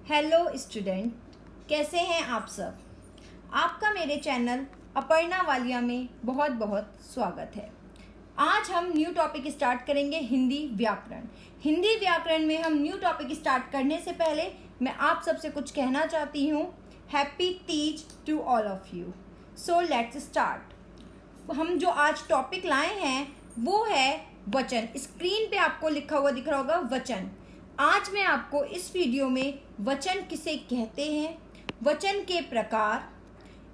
Hello student, कैसे हैं आप सब। आपका मेरे चैनल अपर्णा वालिया में बहुत बहुत स्वागत है। आज हम न्यू टॉपिक स्टार्ट करेंगे हिंदी व्याकरण। हिंदी व्याकरण में हम न्यू टॉपिक स्टार्ट करने से पहले मैं आप सबसे कुछ कहना चाहती हूँ। Happy Teej to all of you. So let's start. हम जो आज टॉपिक लाए हैं वो है वचन। स्क्रीन पे आपको लिखा हुआ दिख रहा होगा वचन। आज मैं आपको इस वीडियो में वचन किसे कहते हैं, वचन के प्रकार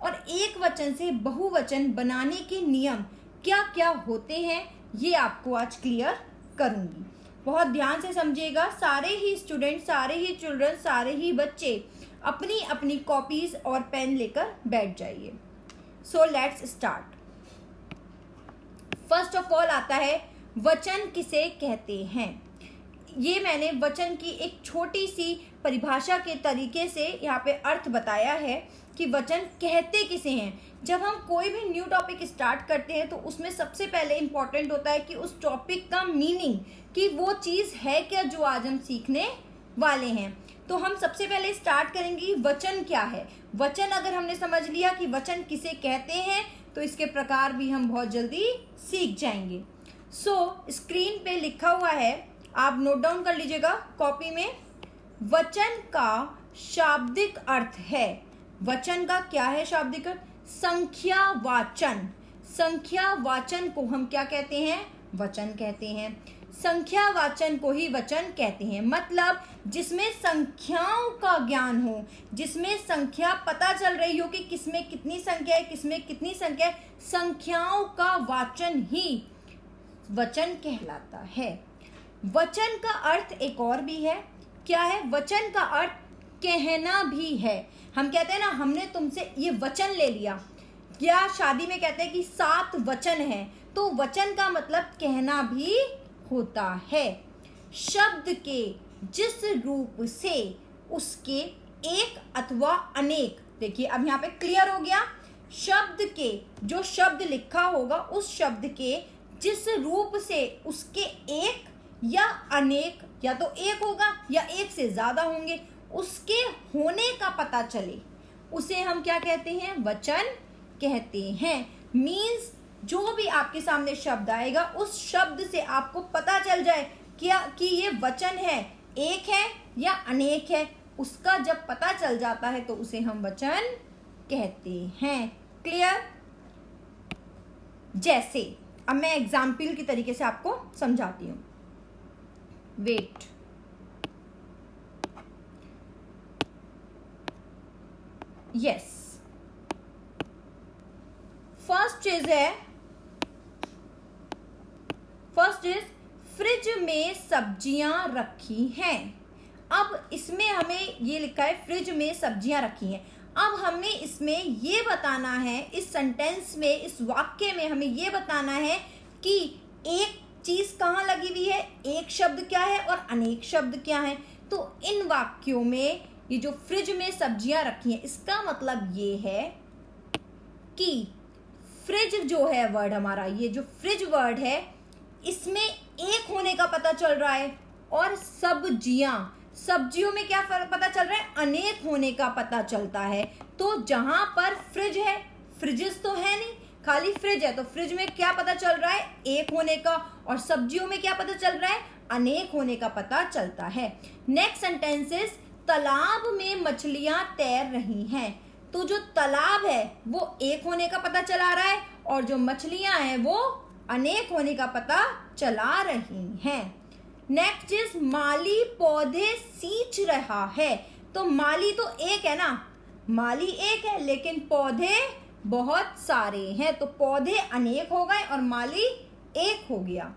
और एक वचन से बहुवचन बनाने के नियम क्या क्या होते हैं ये आपको आज क्लियर करूंगी। बहुत ध्यान से समझिएगा। सारे ही स्टूडेंट, सारे ही चिल्ड्रन, सारे ही बच्चे अपनी अपनी कॉपीज और पेन लेकर बैठ जाइए। सो let's start. First of all आता है वचन किसे कहते हैं। ये मैंने वचन की एक छोटी सी परिभाषा के तरीके से यहाँ पे अर्थ बताया है कि वचन कहते किसे हैं। जब हम कोई भी न्यू टॉपिक स्टार्ट करते हैं तो उसमें सबसे पहले इम्पॉर्टेंट होता है कि उस टॉपिक का मीनिंग, कि वो चीज़ है क्या जो आज हम सीखने वाले हैं। तो हम सबसे पहले स्टार्ट करेंगे वचन क्या है। वचन अगर हमने समझ लिया कि वचन किसे कहते हैं तो इसके प्रकार भी हम बहुत जल्दी सीख जाएंगे। सो स्क्रीन पे लिखा हुआ है, आप नोट डाउन कर लीजिएगा कॉपी में। वचन का शाब्दिक अर्थ है, वचन का क्या है शाब्दिक अर्थ? संख्यावाचन। संख्यावाचन को हम क्या कहते हैं? वचन कहते हैं। संख्यावाचन को ही वचन कहते हैं। मतलब जिसमें संख्याओं का ज्ञान हो, जिसमें संख्या पता चल रही हो कि किसमें कितनी संख्या है, किसमें कितनी संख्या है, संख्याओं का वाचन ही वचन कहलाता है। वचन का अर्थ एक और भी है। क्या है? वचन का अर्थ कहना भी है। हम कहते हैं ना, हमने तुमसे ये वचन ले लिया, या शादी में कहते हैं कि 7 वचन है, तो वचन का मतलब कहना भी होता है। शब्द के जिस रूप से उसके एक अथवा अनेक, देखिए अब यहाँ पे क्लियर हो गया। शब्द के, जो शब्द लिखा होगा उस शब्द के जिस रूप से उसके एक या अनेक, या तो एक होगा या एक से ज्यादा होंगे, उसके होने का पता चले, उसे हम क्या कहते हैं? वचन कहते हैं। मीन्स जो भी आपके सामने शब्द आएगा उस शब्द से आपको पता चल जाए क्या कि ये वचन है, एक है या अनेक है। उसका जब पता चल जाता है तो उसे हम वचन कहते हैं। क्लियर? जैसे अब मैं एग्जाम्पल की तरीके से आपको समझाती हूं। Wait, yes, first is fridge में सब्जियां रखी हैं। अब इसमें हमें ये लिखा है फ्रिज में सब्जियां रखी हैं। अब हमें इसमें ये बताना है, इस सेंटेंस में, इस वाक्य में हमें ये बताना है कि एक चीज कहाँ लगी हुई है, एक शब्द क्या है और अनेक शब्द क्या है। तो इन वाक्यों में ये जो फ्रिज में सब्जियां रखी हैं, इसका मतलब ये है कि फ्रिज जो है वर्ड हमारा, ये जो फ्रिज वर्ड है, इसमें एक होने का पता चल रहा है, और सब्जियों में क्या पता चल रहा है? अनेक होने का पता चलता है। तो जहां पर फ्रिज है, फ्रिजेस तो है नहीं, खाली फ्रिज है, तो फ्रिज में क्या पता चल रहा है? एक होने का। और सब्जियों में क्या पता चल रहा है? अनेक होने का पता चलता है। नेक्स्ट सेंटेंसेस, तालाब में मछलियां तैर रही हैं। तो जो तालाब है वो एक होने का पता चला रहा है, और जो मछलियां हैं वो अनेक होने का पता चला रही हैं। नेक्स्ट इज माली पौधे सींच रहा है। तो माली तो एक है ना, माली एक है, लेकिन पौधे बहुत सारे हैं, तो पौधे अनेक हो गए और माली एक हो गया।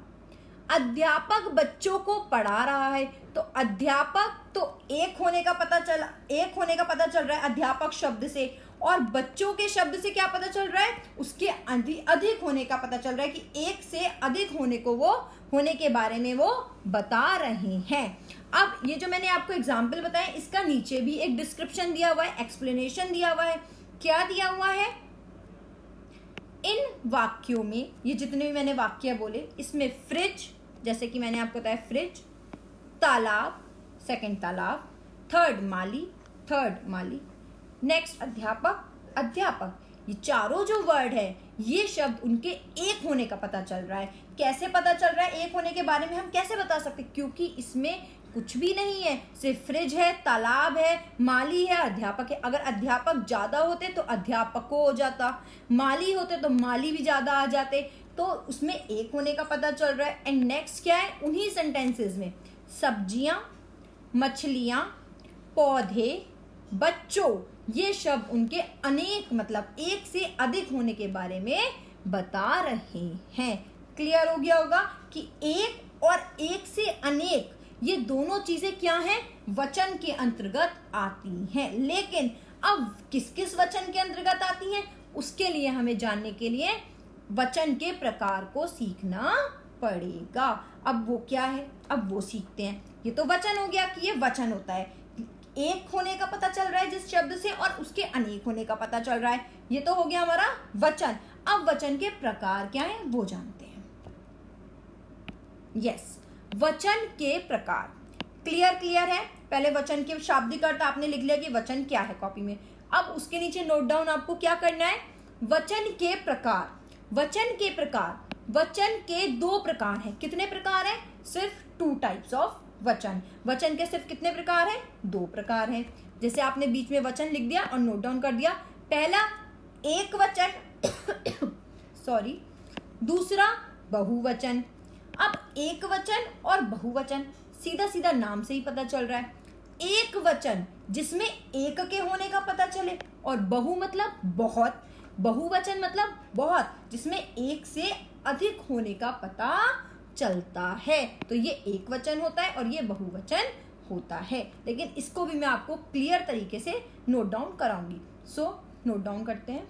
अध्यापक बच्चों को पढ़ा रहा है। तो अध्यापक तो एक होने का पता चल रहा है अध्यापक शब्द से, और बच्चों के शब्द से क्या पता चल रहा है? उसके अधिक होने का पता चल रहा है कि एक से अधिक होने के बारे में वो बता रहे हैं। अब ये जो मैंने आपको एग्जाम्पल बताया, इसका नीचे भी एक डिस्क्रिप्शन दिया हुआ है, एक्सप्लेनेशन दिया हुआ है। क्या दिया हुआ है? इन वाक्यों में, ये जितने भी मैंने वाक्य बोले, इसमें फ्रिज, जैसे कि मैंने आपको बताया फ्रिज, तालाब, सेकंड तालाब, थर्ड माली, नेक्स्ट अध्यापक। ये चारों जो वर्ड है ये शब्द उनके एक होने का पता चल रहा है। कैसे पता चल रहा है एक होने के बारे में हम कैसे बता सकते, क्योंकि इसमें कुछ भी नहीं है, सिर्फ फ्रिज है, तालाब है, माली है, अध्यापक है। अगर अध्यापक ज्यादा होते तो अध्यापकों हो जाता, माली होते तो माली भी ज्यादा आ जाते, तो उसमें एक होने का पता चल रहा है। एंड नेक्स्ट क्या है, उन्हीं सेंटेंसेस में सब्जियां, मछलियां, पौधे, बच्चों, ये शब्द उनके अनेक मतलब एक से अधिक होने के बारे में बता रहे हैं। क्लियर हो गया होगा कि एक और एक से अनेक ये दोनों चीजें क्या हैं, वचन के अंतर्गत आती हैं। लेकिन अब किस किस वचन के अंतर्गत आती हैं, उसके लिए हमें जानने के लिए वचन के प्रकार को सीखना पड़ेगा। अब वो क्या है, अब वो सीखते हैं। ये तो वचन हो गया कि ये वचन होता है, एक होने का पता चल रहा है जिस शब्द से, और उसके अनेक होने का पता चल रहा है। ये तो हो गया हमारा वचन। अब वचन के प्रकार क्या है वो जानते हैं। यस, वचन के प्रकार। क्लियर है। पहले वचन के शाब्दिक अर्थ आपने लिख लिया कि वचन क्या है कॉपी में। अब उसके नीचे नोट डाउन आपको क्या करना है, वचन के प्रकार। वचन के दो प्रकार हैं। कितने प्रकार हैं, सिर्फ 2 टाइप्स ऑफ वचन। वचन के सिर्फ कितने प्रकार हैं, 2 प्रकार हैं। जैसे आपने बीच में वचन लिख दिया और नोट डाउन कर दिया। पहला एक वचन सॉरी, दूसरा बहुवचन। अब एक वचन और बहुवचन सीधा सीधा नाम से ही पता चल रहा है। एक वचन जिसमें एक के होने का पता चले, और बहु मतलब बहुत, बहुवचन मतलब बहुत जिसमें एक से अधिक होने का पता चलता है। तो ये एक वचन होता है और ये बहुवचन होता है। लेकिन इसको भी मैं आपको क्लियर तरीके से note down कराऊंगी। So note down करते हैं।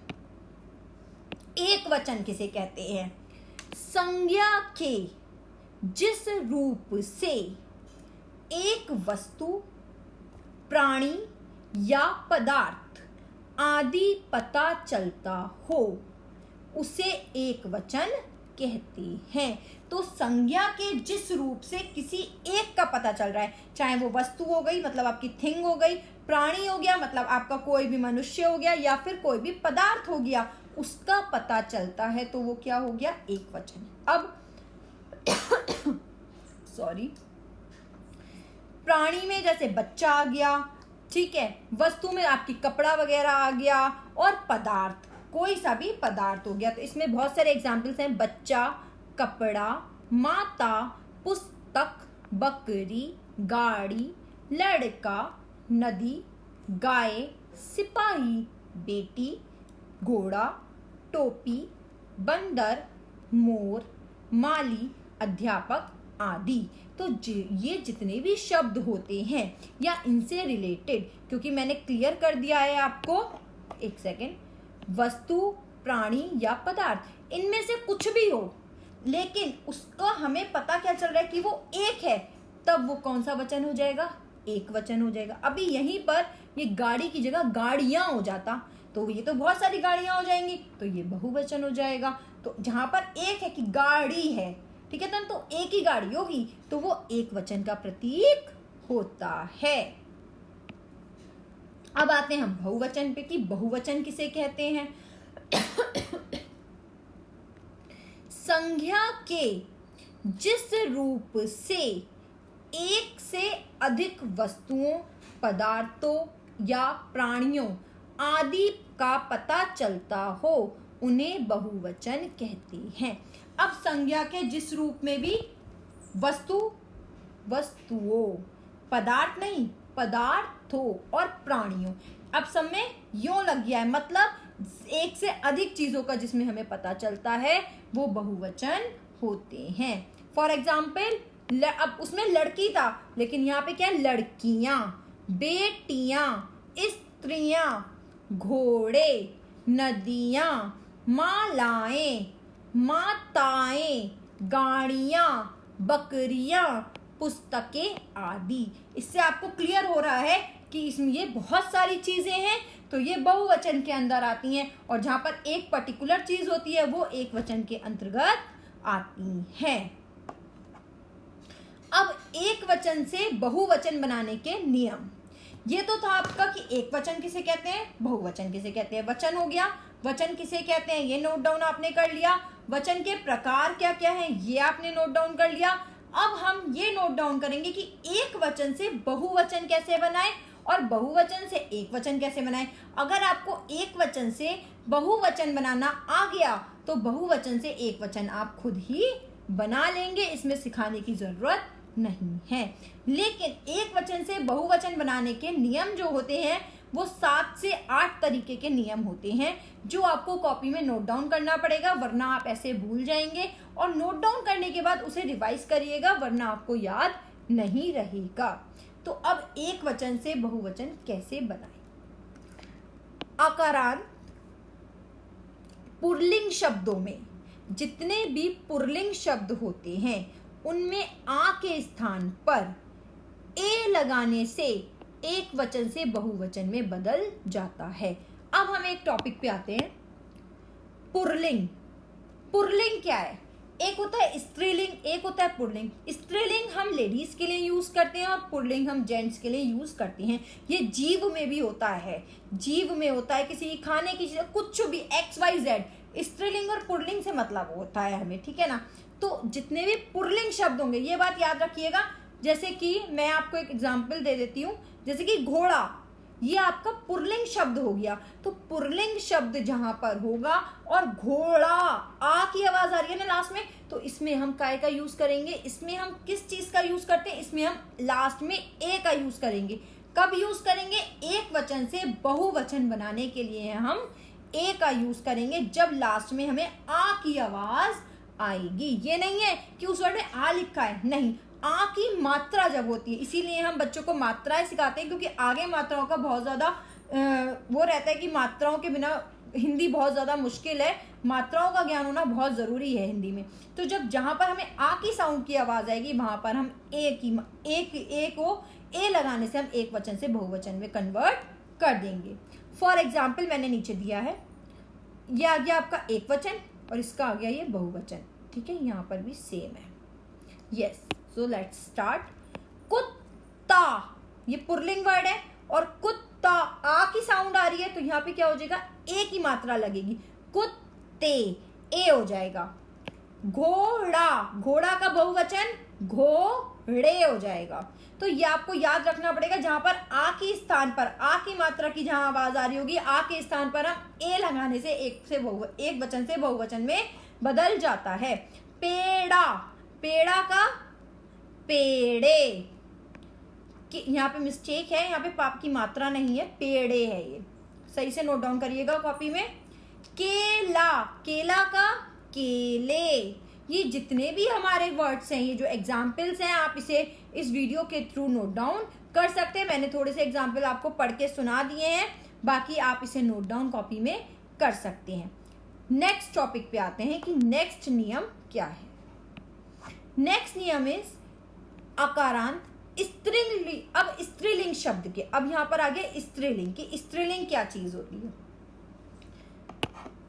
एक वचन किसे कहते हैं, संज्ञा के जिस रूप से एक वस्तु, प्राणी या पदार्थ आदि पता चलता हो उसे एक वचन कहते हैं। तो संज्ञा के जिस रूप से किसी एक का पता चल रहा है, चाहे वो वस्तु हो गई मतलब आपकी थिंग हो गई, प्राणी हो गया मतलब आपका कोई भी मनुष्य हो गया, या फिर कोई भी पदार्थ हो गया, उसका पता चलता है, तो वो क्या हो गया, एक वचन। अब सॉरी, प्राणी में जैसे बच्चा आ गया, ठीक है, वस्तु में आपकी कपड़ा वगैरह आ गया, और पदार्थ कोई सा भी पदार्थ हो गया। तो इसमें बहुत सारे एग्जाम्पल्स हैं, बच्चा, कपड़ा, माता, पुस्तक, बकरी, गाड़ी, लड़का, नदी, गाय, सिपाही, बेटी, घोड़ा, टोपी, बंदर, मोर, माली, अध्यापक आदि। तो ये जितने भी शब्द होते हैं या इनसे रिलेटेड, क्योंकि मैंने क्लियर कर दिया है आपको, एक सेकेंड, वस्तु, प्राणी या पदार्थ, इनमें से कुछ भी हो, लेकिन उसका हमें पता क्या चल रहा है कि वो एक है, तब वो कौन सा वचन हो जाएगा, एक वचन हो जाएगा। अभी यहीं पर ये गाड़ी की जगह गाड़ियां हो जाता, तो ये तो बहुत सारी गाड़ियां हो जाएंगी, तो ये बहुवचन हो जाएगा। तो जहां पर एक है कि गाड़ी है, ठीक है, तो एक ही गाड़ी होगी, तो वो एक वचन का प्रतीक होता है। अब आते हैं हम बहुवचन पे कि बहुवचन किसे कहते हैं। संज्ञा के जिस रूप से एक से अधिक वस्तुओं, पदार्थों या प्राणियों आदि का पता चलता हो उन्हें बहुवचन कहते हैं। अब संज्ञा के जिस रूप में भी वस्तु, वस्तुओं, पदार्थ नहीं, पदार्थों और प्राणियों, अब सब में यों लग गया है, मतलब एक से अधिक चीजों का जिसमें हमें पता चलता है वो बहुवचन होते हैं। फॉर एग्जाम्पल, अब उसमें लड़की था, लेकिन यहाँ पे क्या है, लड़कियां, बेटियां, स्त्रियां, घोड़े, नदियां, मालाएं, माताएं, गाड़ियां, बकरियां, पुस्तकें आदि। इससे आपको क्लियर हो रहा है कि इसमें ये बहुत सारी चीजें हैं, तो ये बहुवचन के अंदर आती हैं, और जहां पर एक पर्टिकुलर चीज होती है वो एक वचन के अंतर्गत आती है। अब एक वचन से बहुवचन बनाने के नियम, ये तो था आपका कि एक वचन किसे कहते हैं, बहुवचन किसे कहते हैं, वचन हो गया। वचन किसे कहते हैं ये नोट डाउन आपने कर लिया। वचन के प्रकार क्या क्या हैं ये आपने नोट डाउन कर लिया। अब हम ये नोट डाउन करेंगे कि एक वचन से बहुवचन कैसे बनाएं और बहुवचन से एक वचन कैसे बनाएं। अगर आपको एक वचन से बहुवचन बनाना आ गया तो बहुवचन से एक वचन आप खुद ही बना लेंगे, इसमें सिखाने की जरूरत नहीं है। लेकिन एक वचन से बहुवचन बनाने के नियम जो होते हैं वो 7 से 8 तरीके के नियम होते हैं जो आपको कॉपी में नोट डाउन करना पड़ेगा, वरना आप ऐसे भूल जाएंगे। और नोट डाउन करने के बाद उसे रिवाइज करिएगा, वरना आपको याद नहीं रहेगा। तो अब एक वचन से बहुवचन कैसे बनाएं। आकारांत पुल्लिंग शब्दों में जितने भी पुल्लिंग शब्द होते हैं उनमें आ के स्थान पर ए लगाने से एक वचन से बहुवचन में बदल जाता है। अब हम एक टॉपिक पे आते हैं, पुल्लिंग। पुल्लिंग क्या है? एक होता है स्त्रीलिंग, एक होता है पुल्लिंग। स्त्रीलिंग हम लेडीज के लिए यूज करते हैं और पुल्लिंग हम जेंट्स के लिए यूज करते हैं। ये जीव में भी होता है, जीव में होता है, किसी खाने की चीज, कुछ भी XYZ। स्त्रीलिंग और पुल्लिंग से मतलब होता है हमें, ठीक है ना। तो जितने भी पुल्लिंग शब्द होंगे ये बात याद रखिएगा। जैसे कि मैं आपको एक एग्जाम्पल दे देती हूँ, जैसे कि घोड़ा, ये आपका पुल्लिंग शब्द हो गया। तो पुल्लिंग शब्द जहां पर होगा और घोड़ा आ की आवाज आ रही है ना लास्ट में, तो इसमें हम काय का यूज करेंगे। इसमें हम किस चीज का यूज करते हैं? इसमें हम लास्ट में ए का यूज करेंगे। कब यूज करेंगे? एक वचन से बहुवचन बनाने के लिए हम ए का यूज करेंगे, जब लास्ट में हमें आ की आवाज आएगी। ये नहीं है कि उस वर्ड में आ लिखा है, नहीं, आ की मात्रा जब होती है, इसीलिए हम बच्चों को मात्राएं सिखाते हैं, क्योंकि आगे मात्राओं का बहुत ज्यादा वो रहता है कि मात्राओं के बिना हिंदी बहुत ज्यादा मुश्किल है। मात्राओं का ज्ञान होना बहुत जरूरी है हिंदी में। तो जब जहां पर हमें आ की साउंड की आवाज आएगी वहां पर हम ए को ए लगाने से हम एक वचन से बहुवचन में कन्वर्ट कर देंगे। फॉर एग्जाम्पल मैंने नीचे दिया है, ये आ गया आपका एक वचन और इसका आ गया ये बहुवचन, ठीक है। यहाँ पर भी सेम है। Yes, so let's start. कुत्ता, ये पुल्लिंग वर्ड है और कुत्ता आ की साउंड आ रही है, तो यहाँ पे क्या हो जाएगा? ए की मात्रा लगेगी, कुत्ते, ए हो जाएगा। घोड़ा, घोड़ा का बहुवचन घोड़े हो जाएगा। तो ये आपको याद रखना पड़ेगा, जहां पर आ की स्थान पर आ की मात्रा की जहां आवाज आ रही होगी, आ के स्थान पर हम ए लगाने से एक वचन से बहुवचन में बदल जाता है। पेड़ा, पेड़ा का पेड़े, कि यहाँ पे मिस्टेक है, यहाँ पे पाप की मात्रा नहीं है, पेड़े है, ये सही से नोट डाउन करिएगा कॉपी में। केला, केला का केले। ये जितने भी हमारे वर्ड्स हैं, ये जो एग्जाम्पल्स हैं, आप इसे इस वीडियो के थ्रू नोट डाउन कर सकते हैं। मैंने थोड़े से एग्जाम्पल आपको पढ़ के सुना दिए हैं, बाकी आप इसे नोट डाउन कॉपी में कर सकते हैं। नेक्स्ट टॉपिक पे आते हैं कि नेक्स्ट नियम क्या है। नेक्स्ट नियम इज आकारांत स्त्रीलिंग। अब स्त्रीलिंग शब्द के, अब यहां पर आ गया स्त्रीलिंग की स्त्रीलिंग क्या चीज होती है,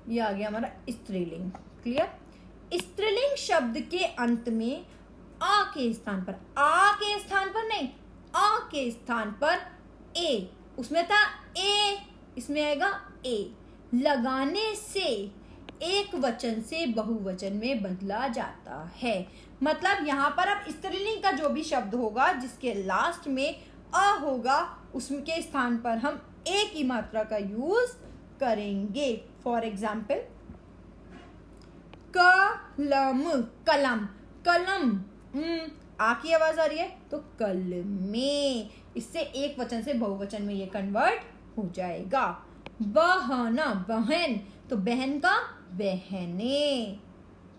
ये आ गया हमारा स्त्रीलिंग। क्लियर? स्त्रीलिंग शब्द के अंत में आ के स्थान पर, आ के स्थान पर नहीं, आ के स्थान पर ए, उसमें था ए, इसमें आएगा ए लगाने से एक वचन से बहुवचन में बदला जाता है। मतलब यहां पर अब स्त्रीलिंग का जो भी शब्द होगा जिसके लास्ट में अ होगा, उसके स्थान पर हम ए की मात्रा का यूज करेंगे। फॉर एग्जाम्पल कलम, कलम, कलम, आ की आवाज आ रही है तो कलमे, इससे एक वचन से बहुवचन में ये कन्वर्ट हो जाएगा। बहना, बहन, तो बहन का बहने।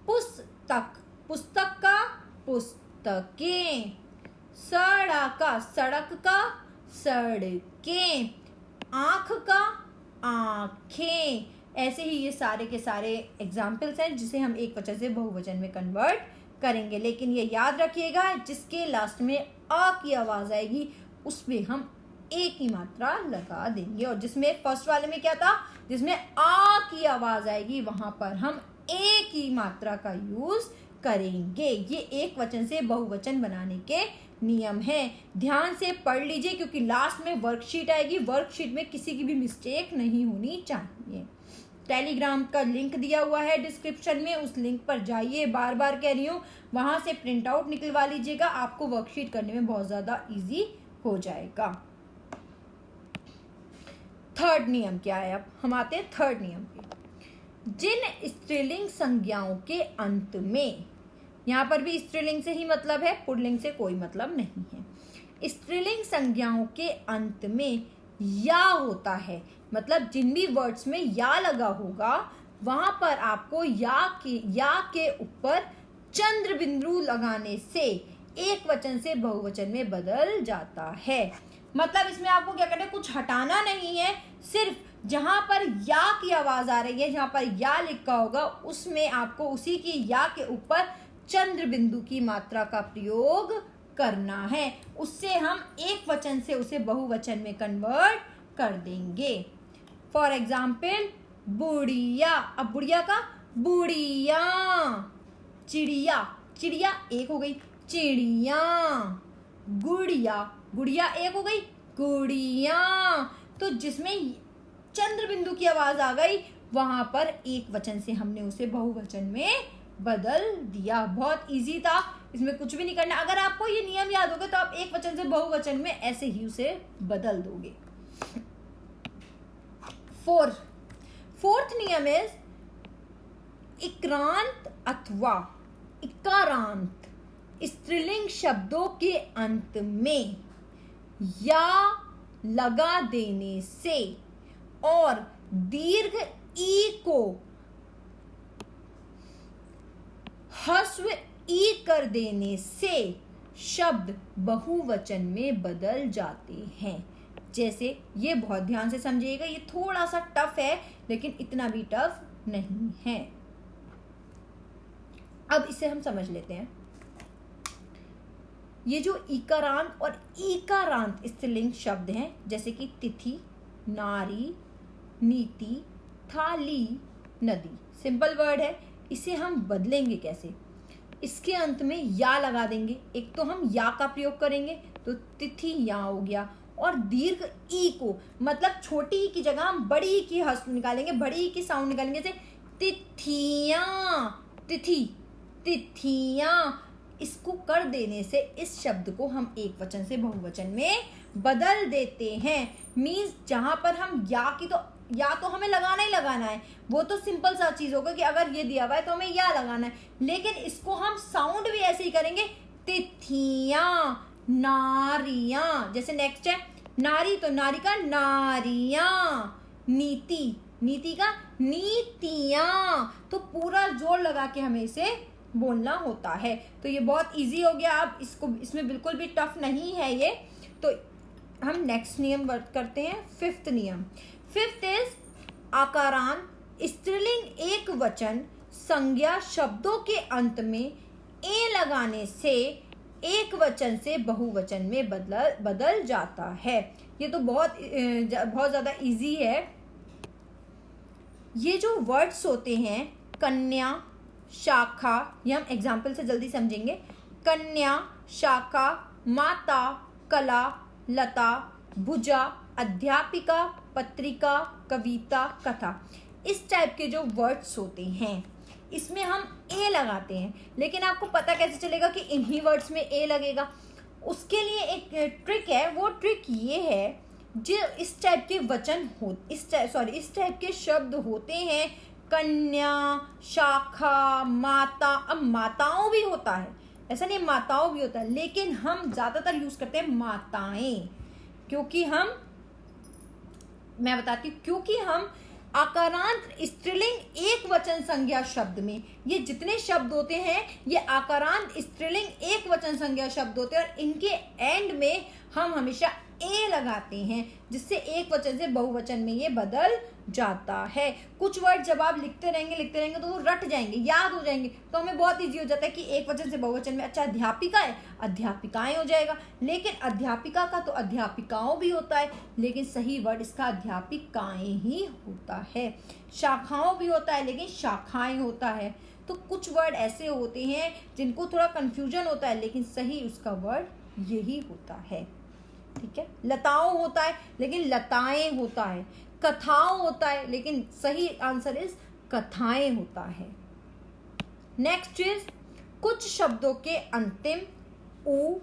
पुस्तक, पुस्तक का पुस्तकें। सड़क का, सड़क का सड़कें। आंख का आंखें। ऐसे ही ये सारे के सारे एग्जाम्पल्स हैं जिसे हम एक वचन से बहुवचन में कन्वर्ट करेंगे। लेकिन ये याद रखिएगा, जिसके लास्ट में आ की आवाज आएगी उसमें हम ए की मात्रा लगा देंगे, और जिसमें फर्स्ट वाले में क्या था, जिसमें आ की आवाज आएगी वहां पर हम ए की मात्रा का यूज करेंगे। ये एक वचन से बहुवचन बनाने के नियम हैं। ध्यान से पढ़ लीजिए क्योंकि लास्ट में वर्कशीट आएगी, वर्कशीट में किसी की भी मिस्टेक नहीं होनी चाहिए। टेलीग्राम का लिंक दिया हुआ है डिस्क्रिप्शन में, उस लिंक पर जाइए, बार बार कह रही हूँ, वहां से प्रिंट आउट निकलवा लीजिएगा, आपको वर्कशीट करने में बहुत ज़्यादा ईजी हो जाएगा। थर्ड नियम क्या है? अब हम आते हैं थर्ड नियम पे। जिन स्त्रीलिंग संज्ञाओं के अंत में, यहाँ पर भी स्त्रीलिंग से ही मतलब है, पुल्लिंग से कोई मतलब नहीं है। स्त्रीलिंग संज्ञाओं के अंत में या होता है, मतलब जिन भी वर्ड्स में या लगा होगा वहां पर आपको या के ऊपर चंद्र बिंदु लगाने से एक वचन से बहुवचन में बदल जाता है। मतलब इसमें आपको क्या करना है, कुछ हटाना नहीं है, सिर्फ जहां पर या की आवाज आ रही है, जहां पर या लिखा होगा उसमें आपको उसी की या के ऊपर चंद्र बिंदु की मात्रा का प्रयोग करना है। उससे हम एक वचन से उसे बहुवचन में कन्वर्ट कर देंगे। फॉर एग्जाम्पल बुढ़िया, अब बुढ़िया का बुढ़िया, चिड़िया, चिड़िया एक हो गई चिड़िया, गुड़िया, गुड़िया एक हो गई गुड़िया। तो जिसमें चंद्र बिंदु की आवाज आ गई वहां पर एक वचन से हमने उसे बहुवचन में बदल दिया। बहुत इजी था, इसमें कुछ भी नहीं करना। अगर आपको ये नियम याद होगा तो आप एक वचन से बहुवचन में ऐसे ही उसे बदल दोगे। फोर्थ नियम इज इक्रांत अथवा इकारांत स्त्रीलिंग शब्दों के अंत में या लगा देने से और दीर्घ ई को ह्रस्व ई कर देने से शब्द बहुवचन में बदल जाते हैं। जैसे, ये बहुत ध्यान से समझिएगा, ये थोड़ा सा टफ है लेकिन इतना भी टफ नहीं है। अब इसे हम समझ लेते हैं। ये जो इकारांत और ईकारांत स्त्रीलिंग शब्द हैं, जैसे कि तिथि, नारी, नीति, थाली, नदी, सिंपल वर्ड है। इसे हम बदलेंगे कैसे? इसके अंत में या लगा देंगे। एक तो हम या का प्रयोग करेंगे तो तिथि या हो गया, और दीर्घ ई को, मतलब छोटी ई की जगह हम बड़ी ई की हंस निकालेंगे, बड़ी ई की साउंड निकालेंगे, जैसे तिथियां, तिथि, तिथियां। इसको कर देने से इस शब्द को हम एक वचन से बहुवचन में बदल देते हैं। मीन्स जहां पर हम या तो हमें लगाना ही लगाना है, वो तो सिंपल सा चीज होगा कि अगर ये दिया हुआ है तो हमें या लगाना है, लेकिन इसको हम साउंड भी ऐसे ही करेंगे, तिथियां, नारियां। जैसे नेक्स्ट है नारी, तो नारी का नारियां, नीति, नीति का नीतियां। तो पूरा जोर लगा के हमें इसे बोलना होता है। तो ये बहुत इजी हो गया। आप इसमें बिल्कुल भी टफ नहीं है ये। तो हम नेक्स्ट नियम करते हैं, फिफ्थ नियम। फिफ्थ इज आकारांत स्त्रीलिंग एक वचन संज्ञा शब्दों के अंत में ए लगाने से एक वचन से बहुवचन में बदल जाता है। ये तो बहुत ज़्यादा इजी है। ये जो वर्ड्स होते हैं कन्या, शाखा, ये हम एग्जाम्पल से जल्दी समझेंगे। कन्या, शाखा, माता, कला, लता, भुजा, अध्यापिका, पत्रिका, कविता, कथा, इस टाइप के जो वर्ड्स होते हैं इसमें हम ए लगाते हैं। लेकिन आपको पता कैसे चलेगा कि इन्हीं वर्ड्स में ए लगेगा? उसके लिए एक ट्रिक है। वो ट्रिक ये है, जो इस टाइप के वचन हो इस टाइप के शब्द होते हैं, कन्या, शाखा, माता। अब माताओं भी होता है, ऐसा नहीं, माताओं भी होता है, लेकिन हम ज्यादातर यूज करते हैं माताएं, क्योंकि मैं बताती हूँ, क्योंकि हम आकारांत स्त्रीलिंग एक वचन संज्ञा शब्द में, ये जितने शब्द होते हैं ये आकारांत स्त्रीलिंग एक वचन संज्ञा शब्द होते हैं, और इनके एंड में हम हमेशा ए लगाते हैं, जिससे एक वचन से बहुवचन में ये बदल जाता है। कुछ वर्ड जब आप लिखते रहेंगे तो वो रट जाएंगे, याद हो जाएंगे, तो हमें बहुत इजी हो जाता है कि एक वचन से बहुवचन में, अच्छा अध्यापिका है, अध्यापिकाएं हो जाएगा। लेकिन अध्यापिका का तो अध्यापिकाओं भी होता है, लेकिन सही वर्ड इसका अध्यापिकाएं ही होता है। शाखाओं भी होता है, लेकिन शाखाएं होता है। तो कुछ वर्ड ऐसे होते हैं जिनको थोड़ा कंफ्यूजन होता है, लेकिन सही उसका वर्ड यही होता है। ठीक है, लताओं होता है लेकिन लताएं होता है, कथाओं होता है लेकिन सही आंसर इज कथाएं होता है। नेक्स्ट इज कुछ शब्दों के अंतिम ऊ,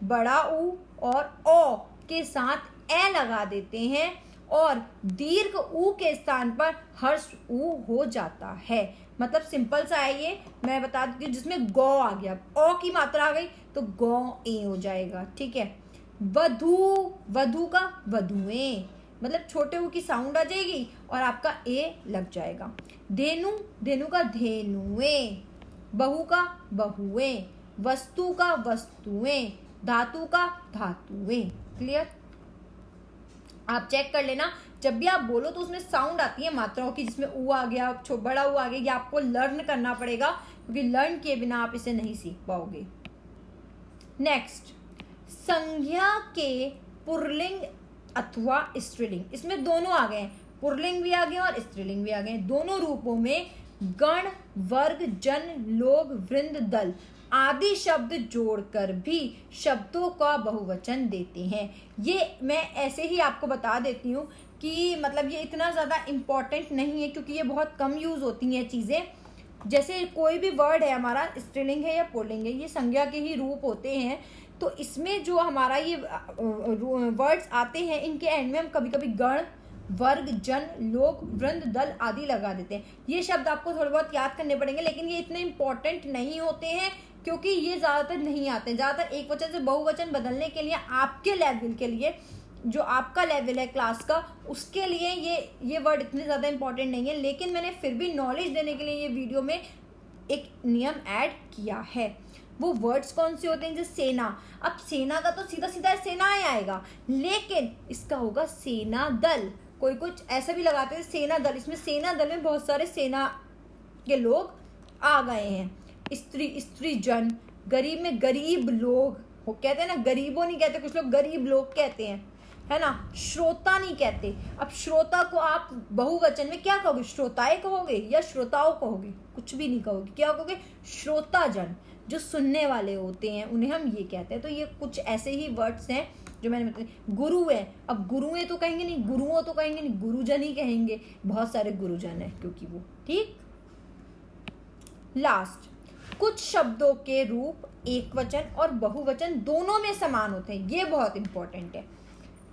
बड़ा ऊ और ओ के साथ ए लगा देते हैं और दीर्घ ऊ के स्थान पर हर्ष ऊ हो जाता है। मतलब सिंपल सा है ये, मैं बता दूं कि जिसमें गौ आ गया, ओ की मात्रा आ गई तो गौ ए हो जाएगा। ठीक है, वधू, वधू का वधुएं, मतलब छोटे ऊ की साउंड आ जाएगी और आपका ए लग जाएगा। धेनु, धेनु का धेनुएं, बहू का बहुएं, वस्तु का वस्तुएं, धातु का धातुएं। क्लियर? आप चेक कर लेना, जब भी आप बोलो तो उसमें साउंड आती है मात्राओं की, जिसमें ऊ आ गया, बड़ा ऊ आ गया, ये आपको लर्न करना पड़ेगा क्योंकि लर्न किए बिना आप इसे नहीं सीख पाओगे। नेक्स्ट, संज्ञा के पुल्लिंग अथवा स्त्रीलिंग, इसमें दोनों आ गए, पुल्लिंग भी आ गए और स्त्रीलिंग भी आ गए। दोनों रूपों में गण, वर्ग, जन, लोग, वृंद, दल आदि शब्द जोड़कर भी शब्दों का बहुवचन देते हैं। ये मैं ऐसे ही आपको बता देती हूँ कि मतलब ये इतना ज़्यादा इम्पॉर्टेंट नहीं है क्योंकि ये बहुत कम यूज़ होती हैं चीज़ें। जैसे कोई भी वर्ड है हमारा, स्त्रीलिंग है या पुल्लिंग है, ये संज्ञा के ही रूप होते हैं, तो इसमें जो हमारा ये वर्ड्स आते हैं इनके एंड में हम कभी कभी गण, वर्ग, जन, लोग, वृंद, दल आदि लगा देते हैं। ये शब्द आपको थोड़े बहुत याद करने पड़ेंगे लेकिन ये इतने इंपॉर्टेंट नहीं होते हैं क्योंकि ये ज़्यादातर नहीं आते। ज़्यादातर एक वचन से बहुवचन बदलने के लिए आपके लेवल के लिए, जो आपका लेवल है क्लास का, उसके लिए ये वर्ड इतने ज़्यादा इंपॉर्टेंट नहीं है। लेकिन मैंने फिर भी नॉलेज देने के लिए ये वीडियो में एक नियम ऐड किया है। वो वर्ड्स कौन से होते हैं? जैसे सेना, अब सेना का तो सीधा सीधा सेनाएं आएगा, लेकिन इसका होगा सेना दल। कोई कुछ ऐसा भी लगाते हैं सेना दल, इसमें सेना दल में बहुत सारे सेना के लोग आ गए हैं। स्त्री, स्त्री जन, गरीब में गरीब लोग वो कहते हैं ना, गरीबों नहीं कहते, कुछ लोग गरीब लोग कहते हैं, है ना। श्रोता नहीं कहते। अब श्रोता को आप बहुवचन में क्या कहोगे? श्रोताएं कहोगे या श्रोताओं कहोगे? कुछ भी नहीं कहोगे, क्या कहोगे? श्रोता जन, जो सुनने वाले होते हैं उन्हें हम ये कहते हैं। तो ये कुछ ऐसे ही वर्ड्स हैं जो मैंने बताया। गुरु है, अब गुरुएं तो कहेंगे नहीं, गुरुओं तो कहेंगे नहीं, गुरुजन ही कहेंगे, बहुत सारे गुरुजन है क्योंकि वो। ठीक, लास्ट, कुछ शब्दों के रूप एक वचन और बहुवचन दोनों में समान होते हैं। ये बहुत इंपॉर्टेंट है,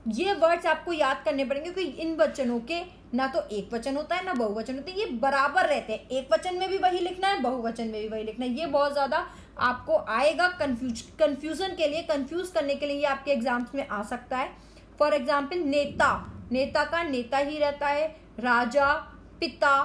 ये वर्ड्स आपको याद करने पड़ेंगे क्योंकि इन वचनों के ना तो एक वचन होता है ना बहुवचन होते हैं, ये बराबर रहते हैं। एक वचन में भी वही लिखना है, बहुवचन में भी वही लिखना है। ये बहुत ज़्यादा आपको आएगा कंफ्यूजन के लिए, कंफ्यूज करने के लिए ये आपके एग्जाम्स में आ सकता है। फॉर एग्जाम्पल नेता, नेता का नेता ही रहता है। राजा, पिता,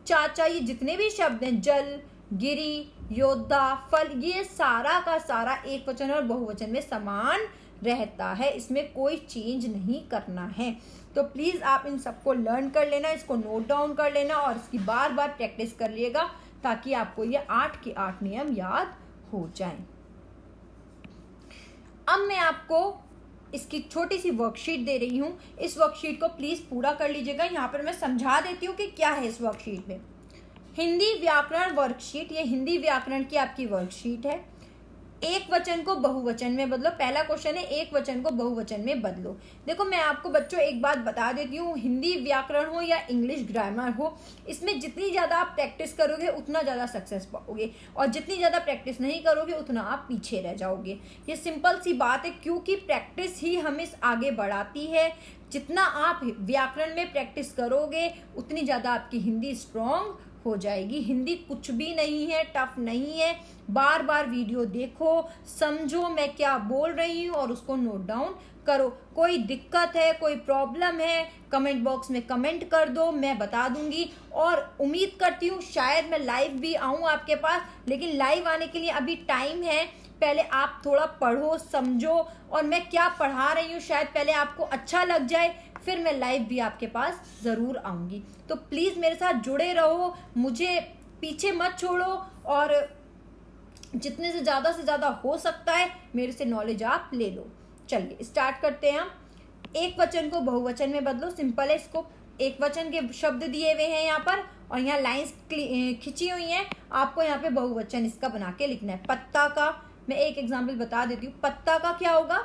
चाचा, ये जितने भी शब्द हैं, जल, गिरी, योद्धा, फल, ये सारा का सारा एक वचन और बहुवचन में समान रहता है, इसमें कोई चेंज नहीं करना है। तो प्लीज़ आप इन सबको लर्न कर लेना, इसको नोट डाउन कर लेना और इसकी बार बार प्रैक्टिस कर लिएगा ताकि आपको ये 8 के 8 नियम याद हो जाएं। अब मैं आपको इसकी छोटी सी वर्कशीट दे रही हूँ, इस वर्कशीट को प्लीज़ पूरा कर लीजिएगा। यहाँ पर मैं समझा देती हूँ कि क्या है इस वर्कशीट में। हिंदी व्याकरण वर्कशीट, ये हिंदी व्याकरण की आपकी वर्कशीट है। एक वचन को बहुवचन में बदलो। पहला क्वेश्चन है एक वचन को बहुवचन में बदलो। देखो मैं आपको बच्चों एक बात बता देती हूँ, हिंदी व्याकरण हो या इंग्लिश ग्रामर हो, इसमें जितनी ज़्यादा आप प्रैक्टिस करोगे उतना ज़्यादा सक्सेस पाओगे और जितनी ज़्यादा प्रैक्टिस नहीं करोगे उतना आप पीछे रह जाओगे। ये सिंपल सी बात है क्योंकि प्रैक्टिस ही हमें आगे बढ़ाती है। जितना आप व्याकरण में प्रैक्टिस करोगे उतनी ज़्यादा आपकी हिंदी स्ट्रॉन्ग हो जाएगी। हिंदी कुछ भी नहीं है, टफ नहीं है। बार बार वीडियो देखो, समझो मैं क्या बोल रही हूँ और उसको नोट डाउन करो। कोई दिक्कत है, कोई प्रॉब्लम है, कमेंट बॉक्स में कमेंट कर दो, मैं बता दूंगी। और उम्मीद करती हूँ शायद मैं लाइव भी आऊँ आपके पास, लेकिन लाइव आने के लिए अभी टाइम है। पहले आप थोड़ा पढ़ो, समझो और मैं क्या पढ़ा रही हूँ शायद पहले आपको अच्छा लग जाए, फिर मैं लाइव भी आपके पास ज़रूर आऊँगी। तो प्लीज़ मेरे साथ जुड़े रहो, मुझे पीछे मत छोड़ो और जितने से ज़्यादा हो सकता है मेरे से नॉलेज आप ले लो। चलिए स्टार्ट करते हैं हम। एक वचन को बहुवचन में बदलो, सिंपल है। इसको एक वचन के शब्द दिए हुए हैं यहाँ पर और यहाँ लाइंस खिंची हुई हैं, आपको यहाँ पे बहुवचन इसका बना के लिखना है। पत्ता का मैं एक एग्जाम्पल बता देती हूँ। पत्ता का क्या होगा?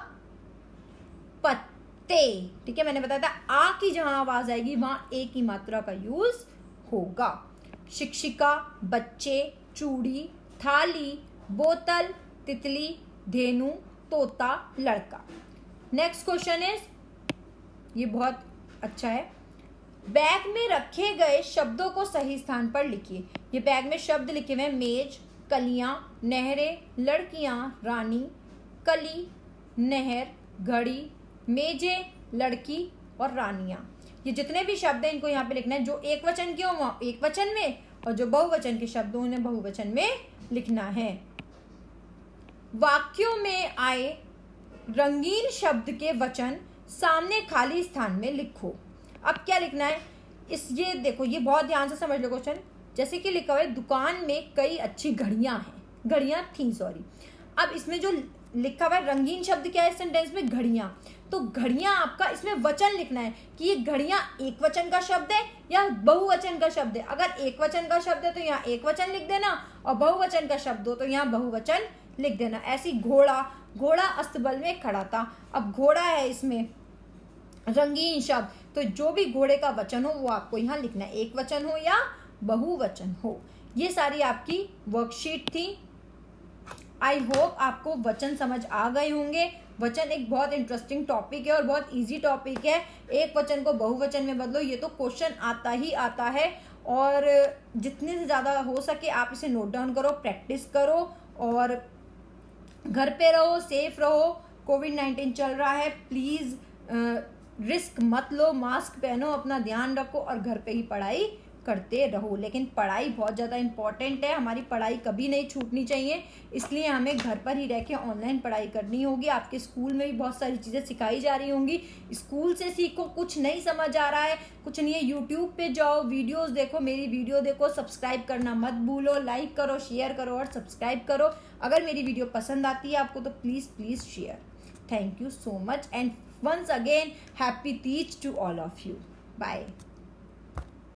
पत्ते। ठीक है, मैंने बताया था आ की जहां आवाज आएगी वहां ए की मात्रा का यूज होगा। शिक्षिका, बच्चे, चूड़ी, थाली, बोतल, तितली, धेनु, तोता, लड़का। नेक्स्ट क्वेश्चन इज, ये बहुत अच्छा है, बैग में रखे गए शब्दों को सही स्थान पर लिखिए। ये बैग में शब्द लिखे हुए हैं, मेज, कलियां, नहरें, लड़कियां, रानी, कली, नहर, घड़ी, मेजे, लड़की और रानियां। ये जितने भी शब्द हैं इनको यहाँ पे लिखना है। जो एक वचन के हो वहाँ एक वचन में, और जो बहुवचन के शब्द हो उन्हें बहुवचन में लिखना है। वाक्यों में आए रंगीन शब्द के वचन सामने खाली स्थान में लिखो। अब क्या लिखना है ये देखो, ये बहुत ध्यान से समझ लो क्वेश्चन। जैसे कि लिखा हुआ है, दुकान में कई अच्छी घड़ियां हैं, घड़ियां थी, सॉरी। अब इसमें जो लिखा हुआ है रंगीन शब्द क्या है सेंटेंस में? घड़ियां। तो घड़ियां आपका इसमें वचन लिखना है कि ये घड़ियां एक वचन का शब्द है या बहुवचन का शब्द है। अगर एक वचन का शब्द है तो यहाँ एक वचन लिख देना, और बहुवचन का शब्द हो तो यहाँ बहुवचन लिख देना। ऐसी घोड़ा, घोड़ा अस्तबल में खड़ा था। अब घोड़ा है इसमें रंगीन शब्द, तो जो भी घोड़े का वचन हो वो आपको यहाँ लिखना है, एक वचन हो या बहुवचन हो। ये सारी आपकी वर्कशीट थी। आई होप आपको वचन समझ आ गए होंगे। वचन एक बहुत इंटरेस्टिंग टॉपिक है और बहुत इजी टॉपिक है। एक वचन को बहुवचन में बदलो, ये तो क्वेश्चन आता ही आता है। और जितने से ज़्यादा हो सके आप इसे नोट डाउन करो, प्रैक्टिस करो, और घर पे रहो, सेफ रहो। कोविड-19 चल रहा है, प्लीज़ रिस्क मत लो, मास्क पहनो, अपना ध्यान रखो और घर पे ही पढ़ाई करते रहो। लेकिन पढ़ाई बहुत ज़्यादा इम्पॉर्टेंट है, हमारी पढ़ाई कभी नहीं छूटनी चाहिए, इसलिए हमें घर पर ही रह के ऑनलाइन पढ़ाई करनी होगी। आपके स्कूल में भी बहुत सारी चीज़ें सिखाई जा रही होंगी, स्कूल से सीखो। कुछ नहीं समझ आ रहा है, कुछ नहीं है, यूट्यूब पे जाओ, वीडियोज़ देखो, मेरी वीडियो देखो, सब्सक्राइब करना मत भूलो, लाइक करो, शेयर करो और सब्सक्राइब करो। अगर मेरी वीडियो पसंद आती है आपको तो please share. Thank you so much and once again happy Teej to all of you. Bye.